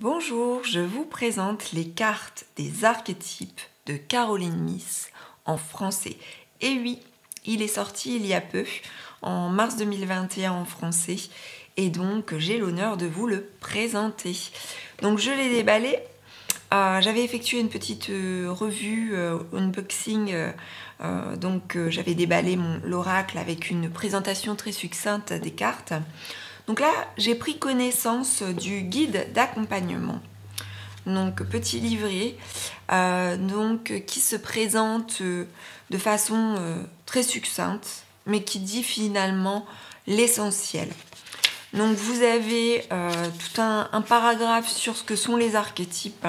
Bonjour, je vous présente les cartes des archétypes de Caroline Myss en français. Et oui, il est sorti il y a peu, en mars 2021 en français, et donc j'ai l'honneur de vous le présenter. Donc je l'ai déballé, j'avais effectué une petite revue, unboxing, donc j'avais déballé l'oracle avec une présentation très succincte des cartes. Donc là, j'ai pris connaissance du guide d'accompagnement. Donc, petit livret qui se présente de façon très succincte, mais qui dit finalement l'essentiel. Donc, vous avez tout un paragraphe sur ce que sont les archétypes.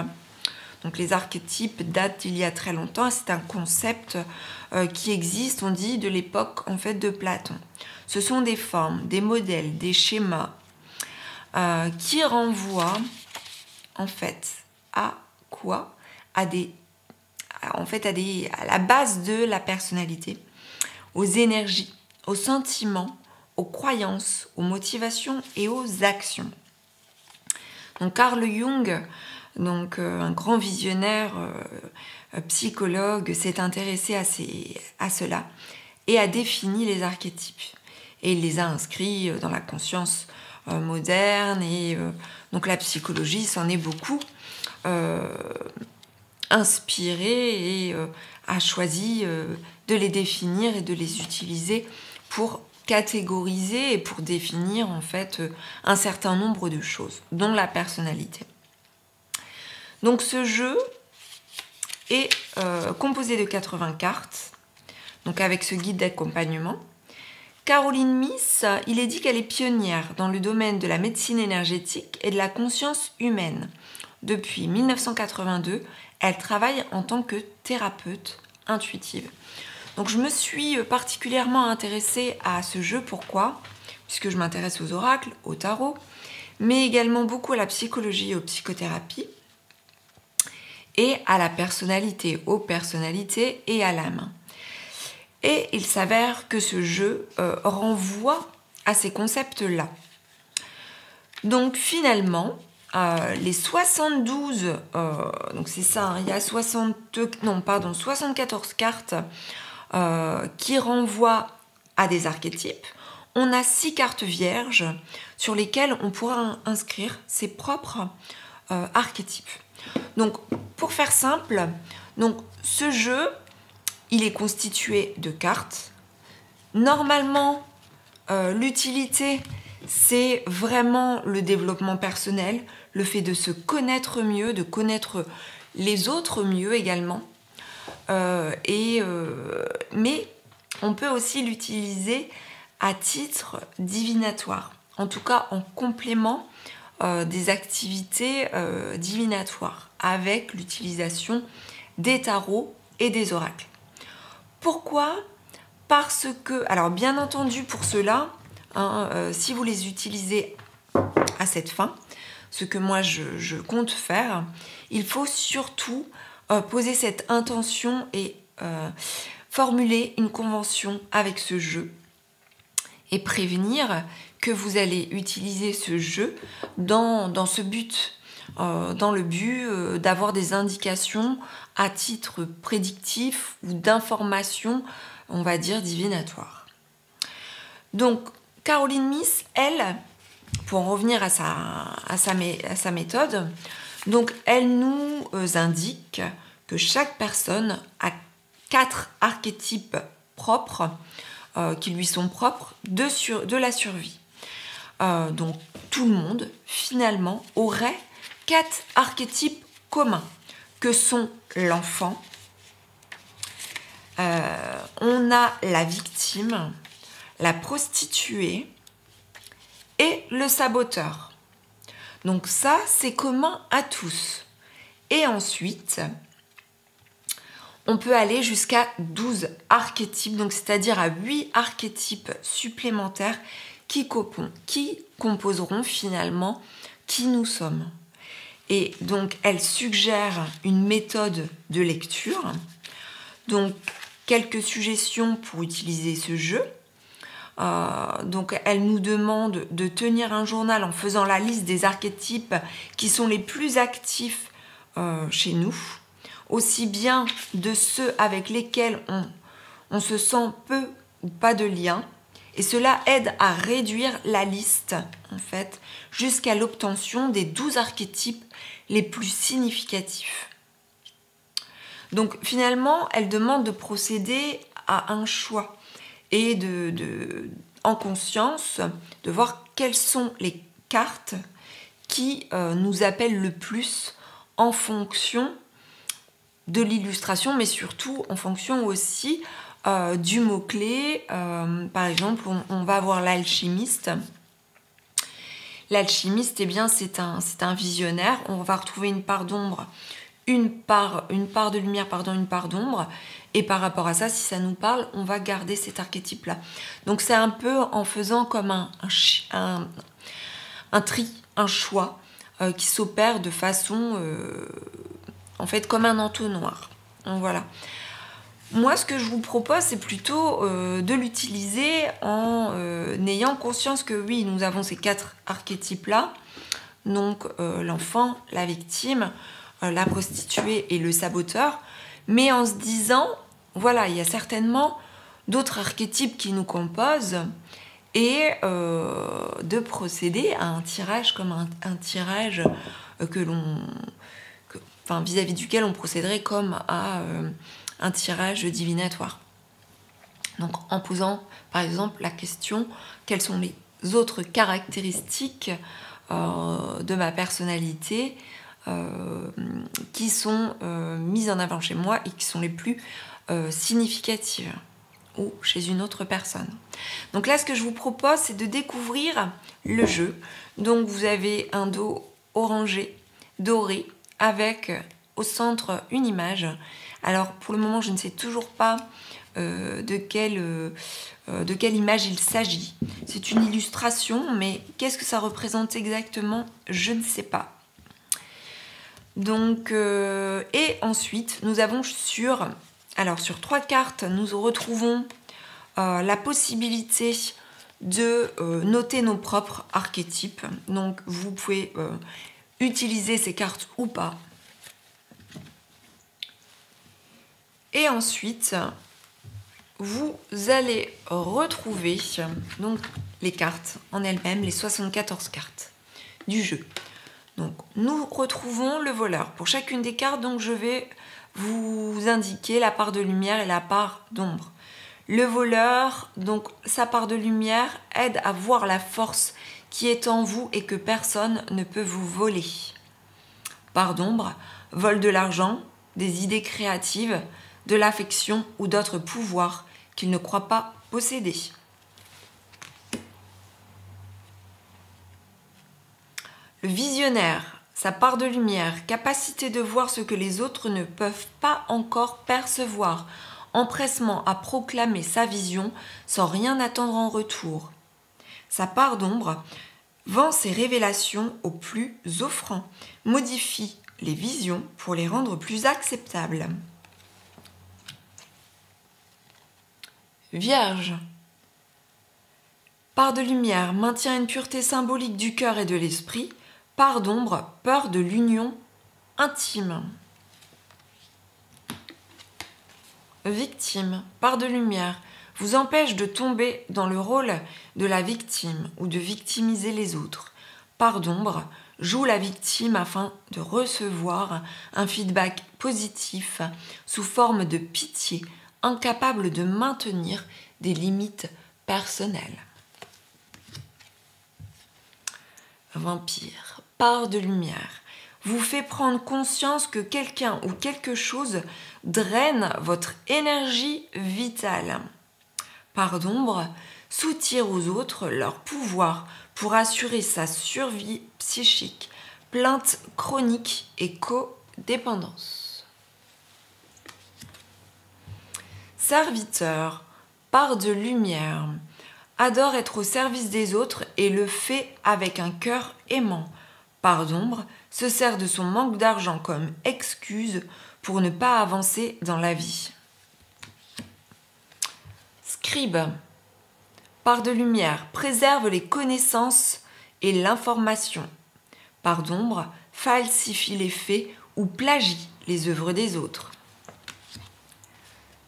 Donc, les archétypes datent d'il y a très longtemps. C'est un concept qui existe, on dit, de l'époque en fait de Platon. Ce sont des formes, des modèles, des schémas qui renvoient en fait à quoi? À la base de la personnalité, aux énergies, aux sentiments, aux croyances, aux motivations et aux actions. Donc Carl Jung, un grand visionnaire psychologue, s'est intéressé à cela et a défini les archétypes. Et il les a inscrits dans la conscience moderne et donc la psychologie s'en est beaucoup inspirée et a choisi de les définir et de les utiliser pour catégoriser et pour définir en fait un certain nombre de choses, dont la personnalité. Donc ce jeu est composé de 80 cartes, donc avec ce guide d'accompagnement. Caroline Myss, il est dit qu'elle est pionnière dans le domaine de la médecine énergétique et de la conscience humaine. Depuis 1982, elle travaille en tant que thérapeute intuitive. Donc je me suis particulièrement intéressée à ce jeu. Pourquoi? Puisque je m'intéresse aux oracles, au tarot, mais également beaucoup à la psychologie et aux psychothérapies, et à la personnalité, aux personnalités et à l'âme. Et il s'avère que ce jeu renvoie à ces concepts-là. Donc finalement, les 72, donc c'est ça, hein, il y a 74 cartes qui renvoient à des archétypes. On a 6 cartes vierges sur lesquelles on pourra inscrire ses propres archétypes. Donc pour faire simple, ce jeu, il est constitué de cartes. Normalement, l'utilité, c'est vraiment le développement personnel, le fait de se connaître mieux, de connaître les autres mieux également. Mais on peut aussi l'utiliser à titre divinatoire, en tout cas en complément des activités divinatoires, avec l'utilisation des tarots et des oracles. Pourquoi? Parce que, alors bien entendu pour cela, si vous les utilisez à cette fin, ce que moi je compte faire, il faut surtout poser cette intention et formuler une convention avec ce jeu et prévenir que vous allez utiliser ce jeu dans ce but, dans le but d'avoir des indications à titre prédictif ou d'information, on va dire, divinatoire. Donc, Caroline Myss, elle, pour en revenir à sa méthode, donc elle nous indique que chaque personne a 4 archétypes propres, qui lui sont propres, de la survie. Donc, tout le monde, finalement, aurait 4 archétypes communs, que sont l'enfant, on a la victime, la prostituée et le saboteur. Donc ça, c'est commun à tous. Et ensuite, on peut aller jusqu'à 12 archétypes, donc c'est-à-dire à 8 archétypes supplémentaires qui composeront finalement qui nous sommes. Et donc, elle suggère une méthode de lecture. Donc, quelques suggestions pour utiliser ce jeu. Donc elle nous demande de tenir un journal en faisant la liste des archétypes qui sont les plus actifs chez nous, aussi bien de ceux avec lesquels on se sent peu ou pas de lien. Et cela aide à réduire la liste, en fait, jusqu'à l'obtention des 12 archétypes les plus significatifs. Donc finalement, elle demande de procéder à un choix et en conscience, de voir quelles sont les cartes qui nous appellent le plus en fonction de l'illustration, mais surtout en fonction aussi du mot-clé. Par exemple, on va avoir l'alchimiste. L'alchimiste, eh bien, c'est un visionnaire. On va retrouver une part d'ombre, une part de lumière, pardon, une part d'ombre. Et par rapport à ça, si ça nous parle, on va garder cet archétype-là. Donc c'est un peu en faisant comme un tri, un choix qui s'opère de façon, en fait, comme un entonnoir. Donc voilà. Moi, ce que je vous propose, c'est plutôt de l'utiliser en ayant conscience que oui, nous avons ces 4 archétypes-là. Donc l'enfant, la victime, la prostituée et le saboteur. Mais en se disant, voilà, il y a certainement d'autres archétypes qui nous composent et de procéder à un tirage comme un tirage vis-à-vis duquel on procéderait comme à un tirage divinatoire. Donc en posant par exemple la question, quelles sont les autres caractéristiques de ma personnalité qui sont mises en avant chez moi et qui sont les plus significatives ou chez une autre personne. Donc là, ce que je vous propose, c'est de découvrir le jeu. Donc vous avez un dos orangé, doré, avec au centre une image. Alors pour le moment, je ne sais toujours pas de quelle image il s'agit. C'est une illustration, mais qu'est-ce que ça représente exactement? Je ne sais pas. Donc, et ensuite, nous avons sur 3 cartes, nous retrouvons la possibilité de noter nos propres archétypes. Donc, vous pouvez utiliser ces cartes ou pas. Et ensuite, vous allez retrouver donc, les cartes en elles-mêmes, les 74 cartes du jeu. Donc, nous retrouvons le voleur. Pour chacune des cartes, donc, je vais vous indiquer la part de lumière et la part d'ombre. Le voleur, donc, sa part de lumière aide à voir la force qui est en vous et que personne ne peut vous voler. Part d'ombre, vole de l'argent, des idées créatives, de l'affection ou d'autres pouvoirs qu'il ne croit pas posséder. Le visionnaire, sa part de lumière, capacité de voir ce que les autres ne peuvent pas encore percevoir, empressement à proclamer sa vision sans rien attendre en retour. Sa part d'ombre vend ses révélations aux plus offrants, modifie les visions pour les rendre plus acceptables. Vierge, part de lumière, maintient une pureté symbolique du cœur et de l'esprit. Part d'ombre, peur de l'union intime. Victime, part de lumière, vous empêche de tomber dans le rôle de la victime ou de victimiser les autres. Part d'ombre, joue la victime afin de recevoir un feedback positif sous forme de pitié, incapable de maintenir des limites personnelles. Vampire, part de lumière, vous fait prendre conscience que quelqu'un ou quelque chose draine votre énergie vitale. Part d'ombre, soutire aux autres leur pouvoir pour assurer sa survie psychique, plainte chronique et codépendance. Serviteur, part de lumière, adore être au service des autres et le fait avec un cœur aimant. Part d'ombre, se sert de son manque d'argent comme excuse pour ne pas avancer dans la vie. Scribe, Part de lumière, préserve les connaissances et l'information. Part d'ombre, falsifie les faits ou plagie les œuvres des autres.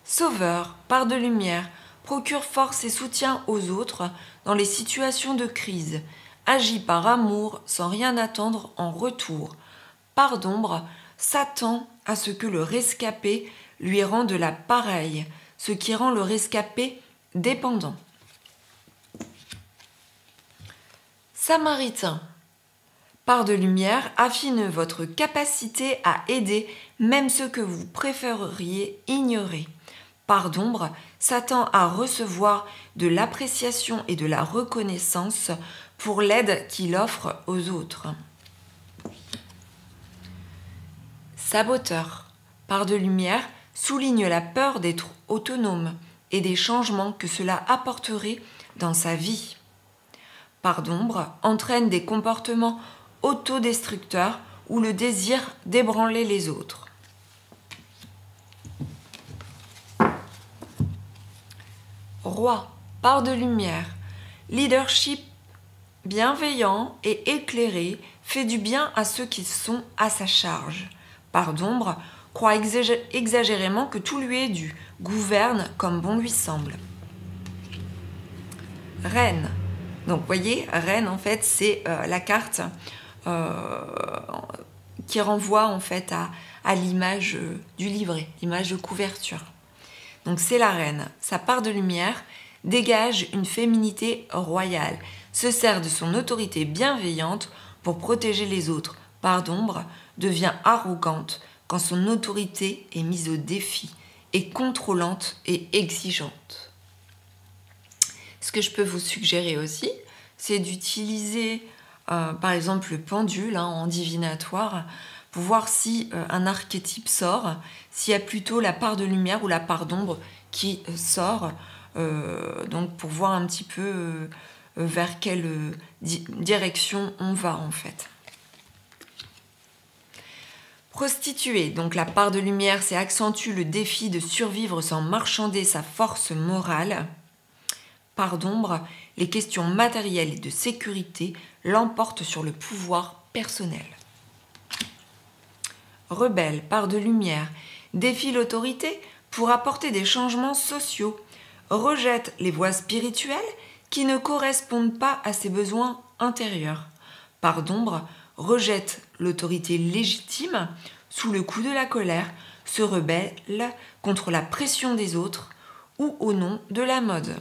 Sauveur, part de lumière, procure force et soutien aux autres dans les situations de crise. Agit par amour sans rien attendre en retour. Part d'ombre, s'attend à ce que le rescapé lui rende la pareille, ce qui rend le rescapé dépendant. Samaritain, part de lumière, affine votre capacité à aider même ceux que vous préféreriez ignorer. Part d'ombre, s'attend à recevoir de l'appréciation et de la reconnaissance pour l'aide qu'il offre aux autres. Saboteur, part de lumière, souligne la peur d'être autonome et des changements que cela apporterait dans sa vie. Part d'ombre, entraîne des comportements autodestructeurs ou le désir d'ébranler les autres. Roi, part de lumière, leadership bienveillant et éclairé fait du bien à ceux qui sont à sa charge. Part d'ombre, croit exagérément que tout lui est dû, gouverne comme bon lui semble. Reine, donc vous voyez, reine en fait c'est la carte qui renvoie en fait à l'image du livret, l'image de couverture. Donc c'est la reine, sa part de lumière dégage une féminité royale, se sert de son autorité bienveillante pour protéger les autres. Part d'ombre devient arrogante quand son autorité est mise au défi, et contrôlante et exigeante. Ce que je peux vous suggérer aussi, c'est d'utiliser par exemple le pendule en divinatoire pour voir si un archétype sort, s'il y a plutôt la part de lumière ou la part d'ombre qui sort, donc pour voir un petit peu vers quelle direction on va en fait. Prostituée, donc la part de lumière, c'est accentue le défi de survivre sans marchander sa force morale. Part d'ombre, les questions matérielles et de sécurité l'emportent sur le pouvoir personnel. Rebelle, part de lumière, défie l'autorité pour apporter des changements sociaux, rejette les voies spirituelles qui ne correspondent pas à ses besoins intérieurs. Part d'ombre, rejette l'autorité légitime sous le coup de la colère, se rebelle contre la pression des autres ou au nom de la mode.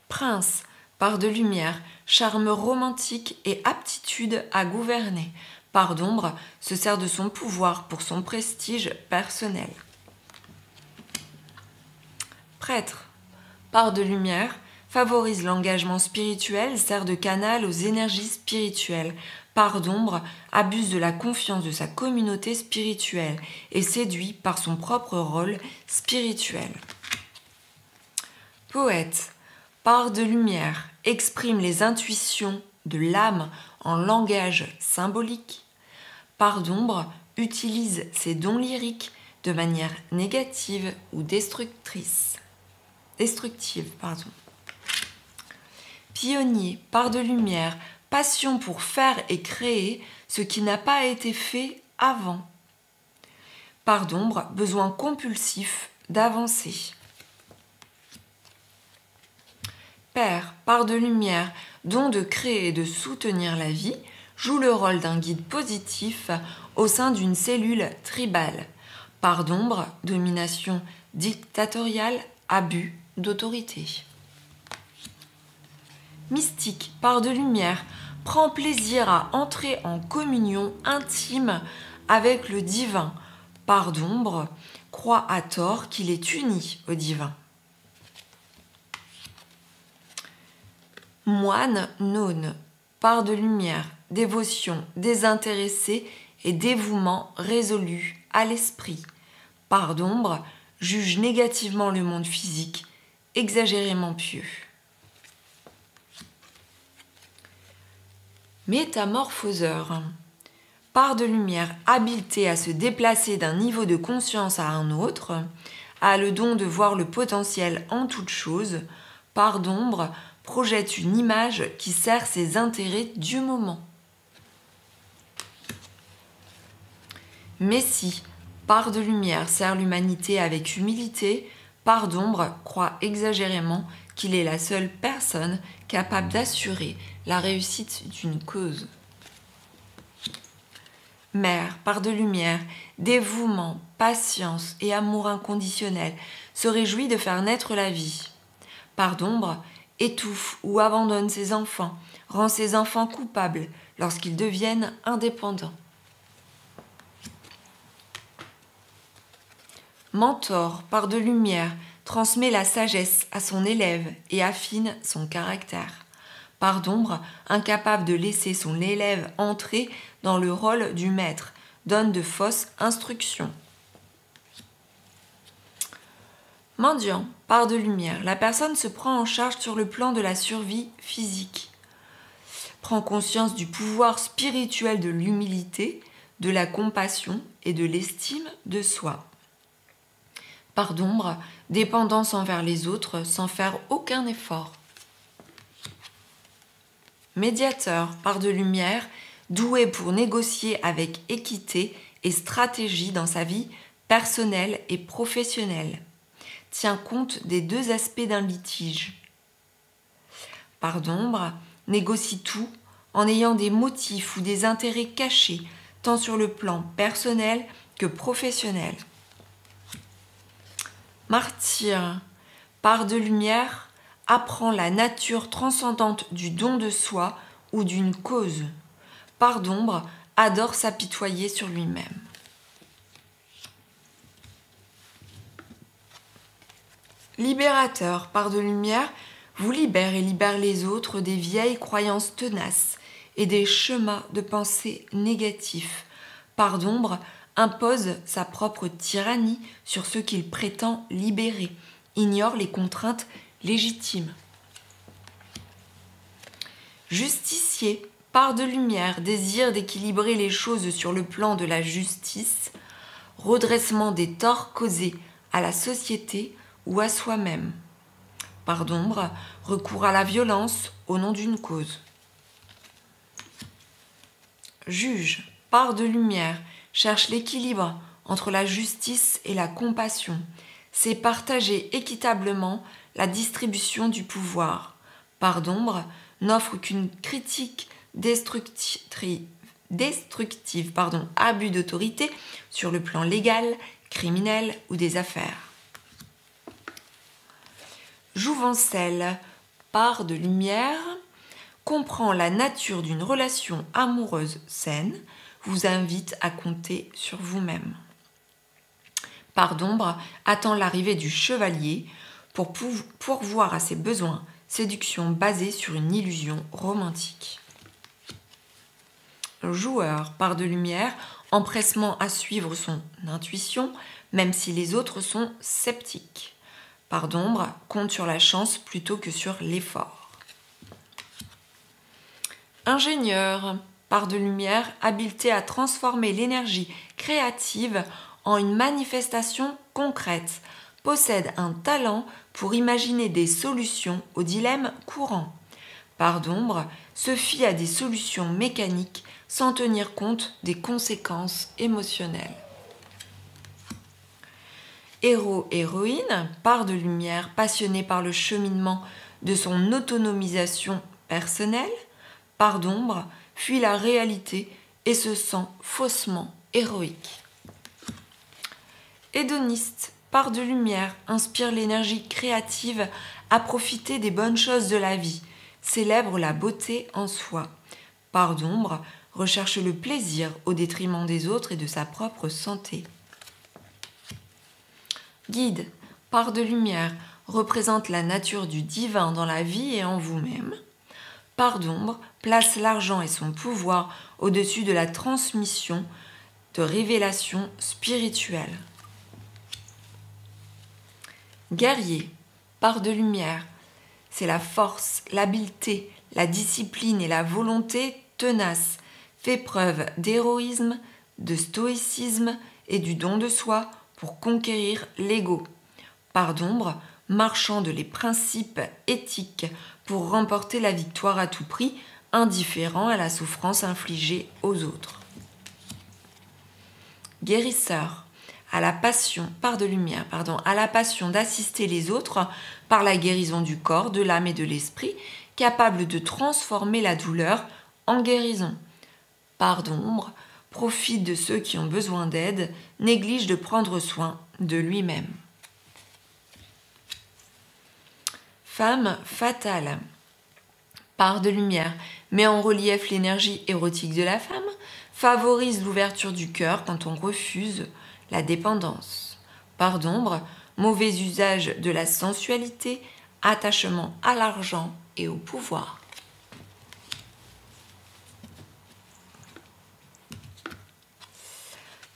Prince, part de lumière, charme romantique et aptitude à gouverner. Part d'ombre, se sert de son pouvoir pour son prestige personnel. Prêtre, part de lumière, favorise l'engagement spirituel, sert de canal aux énergies spirituelles. Part d'ombre, abuse de la confiance de sa communauté spirituelle et séduit par son propre rôle spirituel. Poète, part de lumière, exprime les intuitions de l'âme en langage symbolique. Part d'ombre, utilise ses dons lyriques de manière négative ou destructive. Pionnier, part de lumière, passion pour faire et créer ce qui n'a pas été fait avant. Part d'ombre, besoin compulsif d'avancer. Père, part de lumière, don de créer et de soutenir la vie, joue le rôle d'un guide positif au sein d'une cellule tribale. Part d'ombre, domination dictatoriale, abus d'autorité. Mystique, part de lumière, prend plaisir à entrer en communion intime avec le divin. Part d'ombre, croit à tort qu'il est uni au divin. Moine nône, part de lumière, dévotion désintéressée et dévouement résolu à l'esprit. Part d'ombre, juge négativement le monde physique, exagérément pieux. Métamorphoseur, part de lumière, habileté à se déplacer d'un niveau de conscience à un autre, a le don de voir le potentiel en toute chose. Part d'ombre projette une image qui sert ses intérêts du moment. Messie, part de lumière, sert l'humanité avec humilité. Part d'ombre croit exagérément qu'il est la seule personne capable d'assurer la réussite d'une cause. Mère, part de lumière, dévouement, patience et amour inconditionnel, se réjouit de faire naître la vie. Part d'ombre, étouffe ou abandonne ses enfants, rend ses enfants coupables lorsqu'ils deviennent indépendants. Mentor, part de lumière, transmet la sagesse à son élève et affine son caractère. Part d'ombre, incapable de laisser son élève entrer dans le rôle du maître, donne de fausses instructions. Mendiant, part de lumière, la personne se prend en charge sur le plan de la survie physique, prend conscience du pouvoir spirituel de l'humilité, de la compassion et de l'estime de soi. Part d'ombre, dépendance envers les autres sans faire aucun effort. Médiateur, part de lumière, doué pour négocier avec équité et stratégie dans sa vie personnelle et professionnelle. Tient compte des deux aspects d'un litige. Part d'ombre, négocie tout en ayant des motifs ou des intérêts cachés, tant sur le plan personnel que professionnel. Martyr, part de lumière, apprend la nature transcendante du don de soi ou d'une cause. Part d'ombre, adore s'apitoyer sur lui-même. Libérateur, part de lumière, vous libère et libère les autres des vieilles croyances tenaces et des schémas de pensée négatifs. Part d'ombre, impose sa propre tyrannie sur ceux qu'il prétend libérer, ignore les contraintes légitimes. Justicier, part de lumière, désire d'équilibrer les choses sur le plan de la justice, redressement des torts causés à la société ou à soi-même. Part d'ombre, recours à la violence au nom d'une cause. Juge, part de lumière, cherche l'équilibre entre la justice et la compassion. C'est partager équitablement la distribution du pouvoir. Part d'ombre, n'offre qu'une critique destructive, abus d'autorité sur le plan légal, criminel ou des affaires. Jouvencelle, part de lumière, comprend la nature d'une relation amoureuse saine, vous invite à compter sur vous-même. Part d'ombre, attend l'arrivée du chevalier pour pourvoir à ses besoins, séduction basée sur une illusion romantique. Joueur, part de lumière, empressement à suivre son intuition, même si les autres sont sceptiques. Part d'ombre, compte sur la chance plutôt que sur l'effort. Ingénieur, part de lumière, habileté à transformer l'énergie créative en une manifestation concrète, possède un talent pour imaginer des solutions aux dilemmes courants. Part d'ombre, se fie à des solutions mécaniques sans tenir compte des conséquences émotionnelles. Héros-héroïne, part de lumière, passionné par le cheminement de son autonomisation personnelle, part d'ombre, fuit la réalité et se sent faussement héroïque. Hédoniste, part de lumière, inspire l'énergie créative à profiter des bonnes choses de la vie, célèbre la beauté en soi. Part d'ombre, recherche le plaisir au détriment des autres et de sa propre santé. Guide, part de lumière, représente la nature du divin dans la vie et en vous-même. Part d'ombre, place l'argent et son pouvoir au-dessus de la transmission de révélations spirituelles. Guerrier, part de lumière, c'est la force, l'habileté, la discipline et la volonté tenace, fait preuve d'héroïsme, de stoïcisme et du don de soi pour conquérir l'ego. Part d'ombre, marchande les principes éthiques pour remporter la victoire à tout prix, indifférent à la souffrance infligée aux autres. Guérisseur, à la passion, part de lumière, à la passion d'assister les autres par la guérison du corps, de l'âme et de l'esprit, capable de transformer la douleur en guérison. Part d'ombre, profite de ceux qui ont besoin d'aide, néglige de prendre soin de lui-même. Femme fatale, part de lumière, met en relief l'énergie érotique de la femme, favorise l'ouverture du cœur quand on refuse la dépendance. Part d'ombre, mauvais usage de la sensualité, attachement à l'argent et au pouvoir.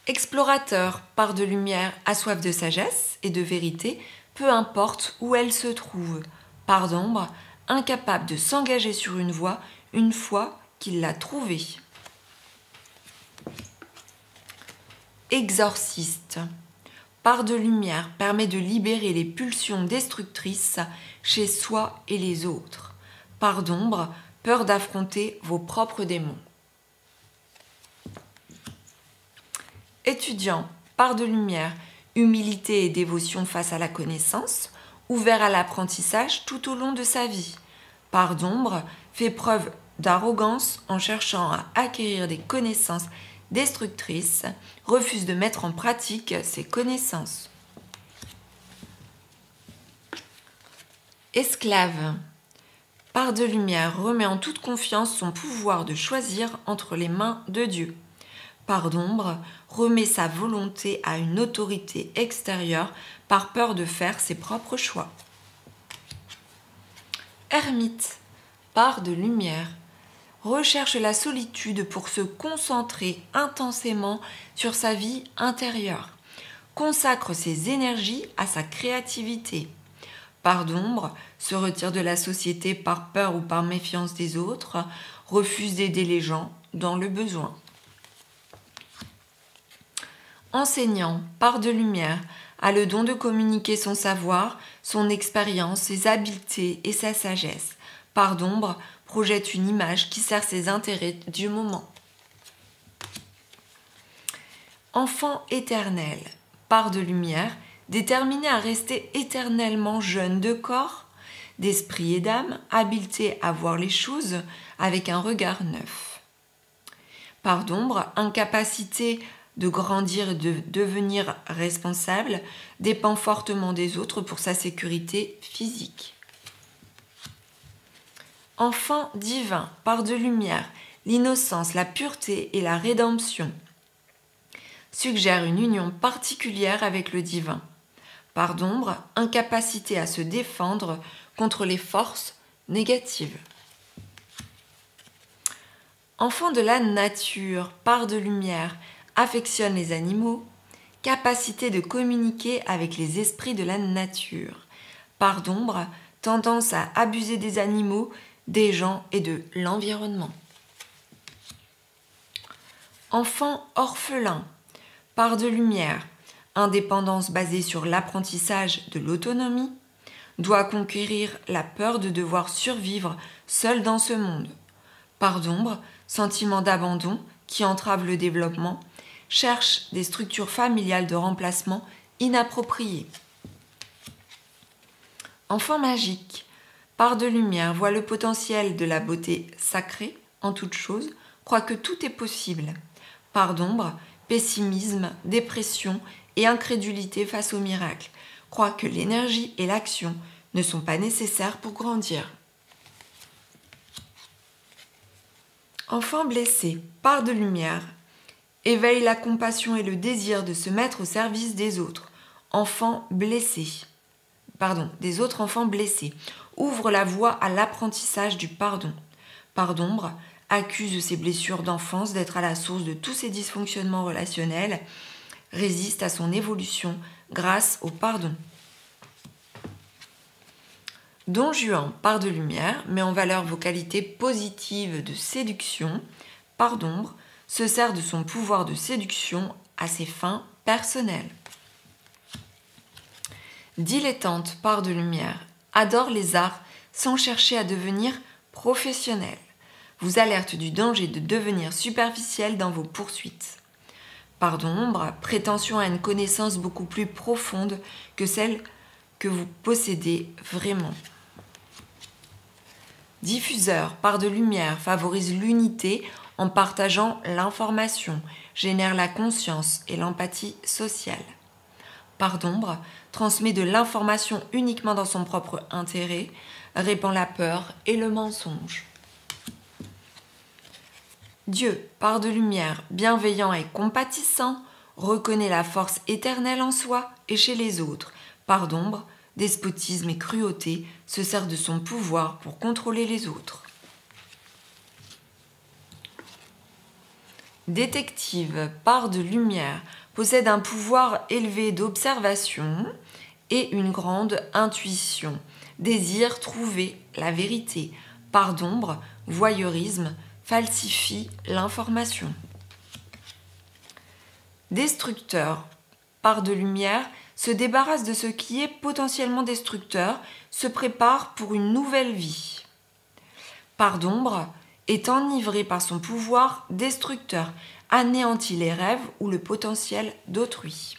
Explorateur, part de lumière, a soif de sagesse et de vérité, peu importe où elle se trouve. Part d'ombre, incapable de s'engager sur une voie une fois qu'il l'a trouvée. Exorciste, part de lumière, permet de libérer les pulsions destructrices chez soi et les autres. Part d'ombre, peur d'affronter vos propres démons. Étudiant, part de lumière, humilité et dévotion face à la connaissance, ouvert à l'apprentissage tout au long de sa vie. Part d'ombre, fait preuve d'arrogance en cherchant à acquérir des connaissances destructrices, refuse de mettre en pratique ses connaissances. Esclave, part de lumière, remet en toute confiance son pouvoir de choisir entre les mains de Dieu. Part d'ombre, remet sa volonté à une autorité extérieure par peur de faire ses propres choix. Ermite, part de lumière, recherche la solitude pour se concentrer intensément sur sa vie intérieure, consacre ses énergies à sa créativité. Part d'ombre, se retire de la société par peur ou par méfiance des autres, refuse d'aider les gens dans le besoin. Enseignant, part de lumière, a le don de communiquer son savoir, son expérience, ses habiletés et sa sagesse. Part d'ombre, projette une image qui sert ses intérêts du moment. Enfant éternel, part de lumière, déterminé à rester éternellement jeune de corps, d'esprit et d'âme, habileté à voir les choses avec un regard neuf. Part d'ombre, incapacité de grandir et de devenir responsable, dépend fortement des autres pour sa sécurité physique. Enfant divin, part de lumière, l'innocence, la pureté et la rédemption. Suggère une union particulière avec le divin. Part d'ombre, incapacité à se défendre contre les forces négatives. Enfant de la nature, part de lumière, affectionne les animaux, capacité de communiquer avec les esprits de la nature. Part d'ombre, tendance à abuser des animaux, des gens et de l'environnement. Enfant orphelin, part de lumière, indépendance basée sur l'apprentissage de l'autonomie, doit conquérir la peur de devoir survivre seul dans ce monde. Part d'ombre, sentiment d'abandon qui entrave le développement, cherche des structures familiales de remplacement inappropriées. Enfant magique, part de lumière, voit le potentiel de la beauté sacrée en toute chose, croit que tout est possible. Part d'ombre, pessimisme, dépression et incrédulité face au miracle, croit que l'énergie et l'action ne sont pas nécessaires pour grandir. Enfant blessé, part de lumière, éveille la compassion et le désir de se mettre au service des autres. Des autres enfants blessés. Ouvre la voie à l'apprentissage du pardon. Part d'ombre, accuse ses blessures d'enfance d'être à la source de tous ses dysfonctionnements relationnels, résiste à son évolution grâce au pardon. Don Juan, part de lumière, met en valeur vos qualités positives de séduction. Part d'ombre, se sert de son pouvoir de séduction à ses fins personnelles. Dilettante, part de lumière, adore les arts sans chercher à devenir professionnel. Vous alerte du danger de devenir superficiel dans vos poursuites. Part d'ombre, prétention à une connaissance beaucoup plus profonde que celle que vous possédez vraiment. Diffuseur, part de lumière, favorise l'unité en partageant l'information, génère la conscience et l'empathie sociale. Part d'ombre, transmet de l'information uniquement dans son propre intérêt, répand la peur et le mensonge. Dieu, part de lumière, bienveillant et compatissant, reconnaît la force éternelle en soi et chez les autres. Part d'ombre, despotisme et cruauté, se sert de son pouvoir pour contrôler les autres. Détective, part de lumière, possède un pouvoir élevé d'observation et une grande intuition, désire trouver la vérité. Part d'ombre, voyeurisme, falsifie l'information. Destructeur, part de lumière, se débarrasse de ce qui est potentiellement destructeur, se prépare pour une nouvelle vie. Part d'ombre, est enivré par son pouvoir destructeur, anéantit les rêves ou le potentiel d'autrui.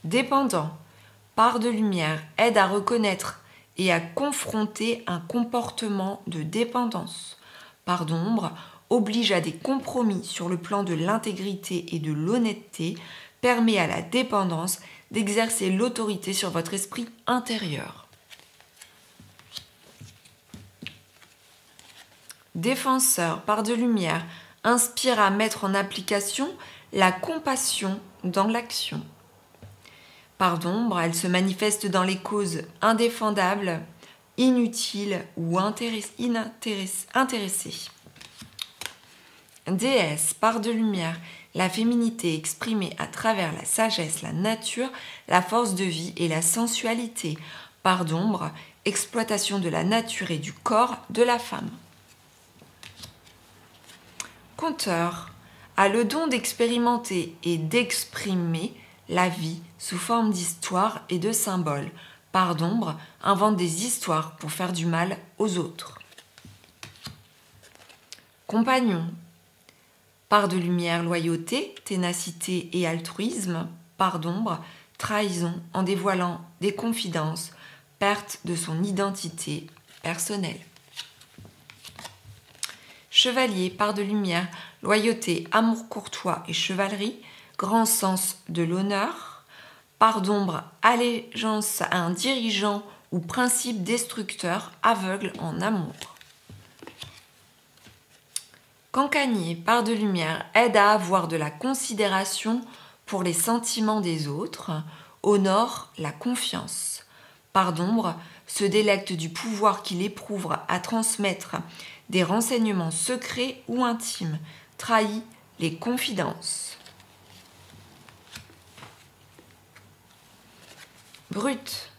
Dépendant, part de lumière, aide à reconnaître et à confronter un comportement de dépendance. Part d'ombre, oblige à des compromis sur le plan de l'intégrité et de l'honnêteté, permet à la dépendance d'exercer l'autorité sur votre esprit intérieur. Défenseur, part de lumière, inspire à mettre en application la compassion dans l'action. Part d'ombre, elle se manifeste dans les causes indéfendables, inutiles ou intéressées. Déesse, part de lumière, la féminité exprimée à travers la sagesse, la nature, la force de vie et la sensualité. Part d'ombre, exploitation de la nature et du corps de la femme. Conteur a le don d'expérimenter et d'exprimer la vie sous forme d'histoires et de symboles. Part d'ombre invente des histoires pour faire du mal aux autres. Compagnon, part de lumière, loyauté, ténacité et altruisme. Part d'ombre, trahison en dévoilant des confidences, perte de son identité personnelle. Chevalier, part de lumière, loyauté, amour courtois et chevalerie, grand sens de l'honneur. Part d'ombre, allégeance à un dirigeant ou principe destructeur, aveugle en amour. Cancanier, part de lumière, aide à avoir de la considération pour les sentiments des autres, honore la confiance. Part d'ombre, se délecte du pouvoir qu'il éprouve à transmettre des renseignements secrets ou intimes, trahit les confidences. Brute,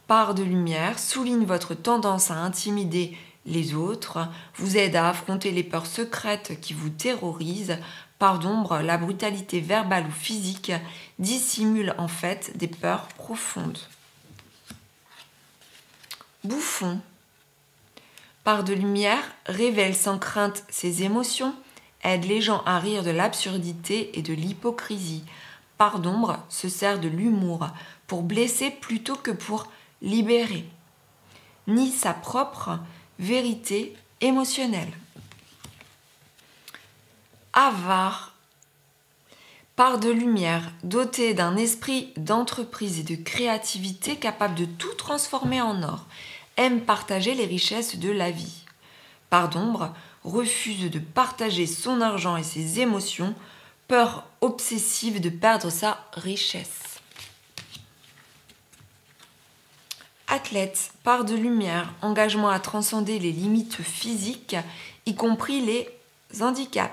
part de lumière, souligne votre tendance à intimider les autres, vous aide à affronter les peurs secrètes qui vous terrorisent. Part d'ombre, la brutalité verbale ou physique dissimule en fait des peurs profondes. Bouffon, part de lumière, révèle sans crainte ses émotions, aide les gens à rire de l'absurdité et de l'hypocrisie. Part d'ombre, se sert de l'humour pour blesser plutôt que pour libérer. Nie sa propre vérité émotionnelle. Avare, part de lumière, doté d'un esprit d'entreprise et de créativité capable de tout transformer en or, aime partager les richesses de la vie. Part d'ombre, refuse de partager son argent et ses émotions, peur obsessive de perdre sa richesse. Athlète, part de lumière, engagement à transcender les limites physiques, y compris les handicaps,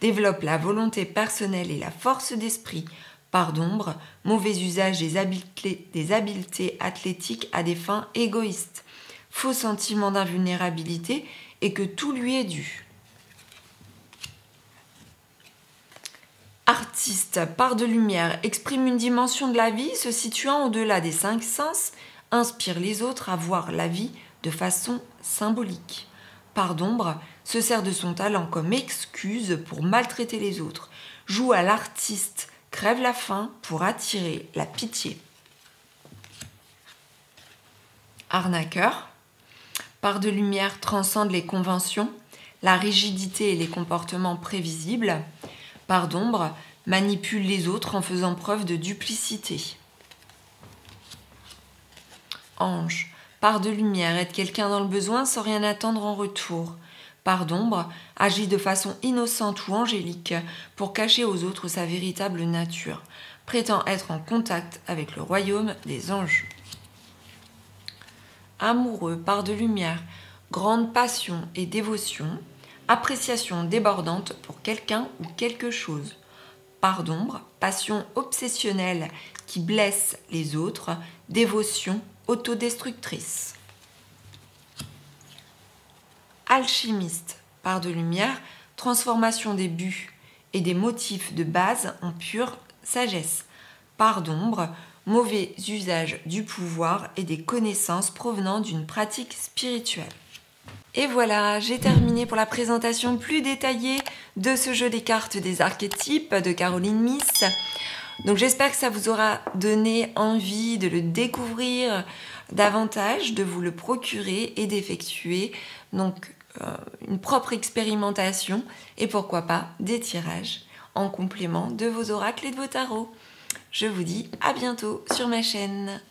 développe la volonté personnelle et la force d'esprit. Part d'ombre, mauvais usage des habiletés athlétiques à des fins égoïstes, faux sentiment d'invulnérabilité et que tout lui est dû. L'artiste, par de lumière, exprime une dimension de la vie se situant au-delà des 5 sens, inspire les autres à voir la vie de façon symbolique. Part d'ombre, se sert de son talent comme excuse pour maltraiter les autres, joue à l'artiste, crève la faim pour attirer la pitié. Arnaqueur, part de lumière transcende les conventions, la rigidité et les comportements prévisibles. Part d'ombre, manipule les autres en faisant preuve de duplicité. Ange, part de lumière, aide quelqu'un dans le besoin sans rien attendre en retour. Part d'ombre, agit de façon innocente ou angélique pour cacher aux autres sa véritable nature, prétend être en contact avec le royaume des anges. Amoureux, part de lumière, grande passion et dévotion, appréciation débordante pour quelqu'un ou quelque chose. Part d'ombre, passion obsessionnelle qui blesse les autres, dévotion autodestructrice. Alchimiste, part de lumière, transformation des buts et des motifs de base en pure sagesse. Part d'ombre, mauvais usage du pouvoir et des connaissances provenant d'une pratique spirituelle. Et voilà, j'ai terminé pour la présentation plus détaillée de ce jeu des cartes des archétypes de Caroline Myss. Donc j'espère que ça vous aura donné envie de le découvrir davantage, de vous le procurer et d'effectuer donc une propre expérimentation et pourquoi pas des tirages en complément de vos oracles et de vos tarots. Je vous dis à bientôt sur ma chaîne.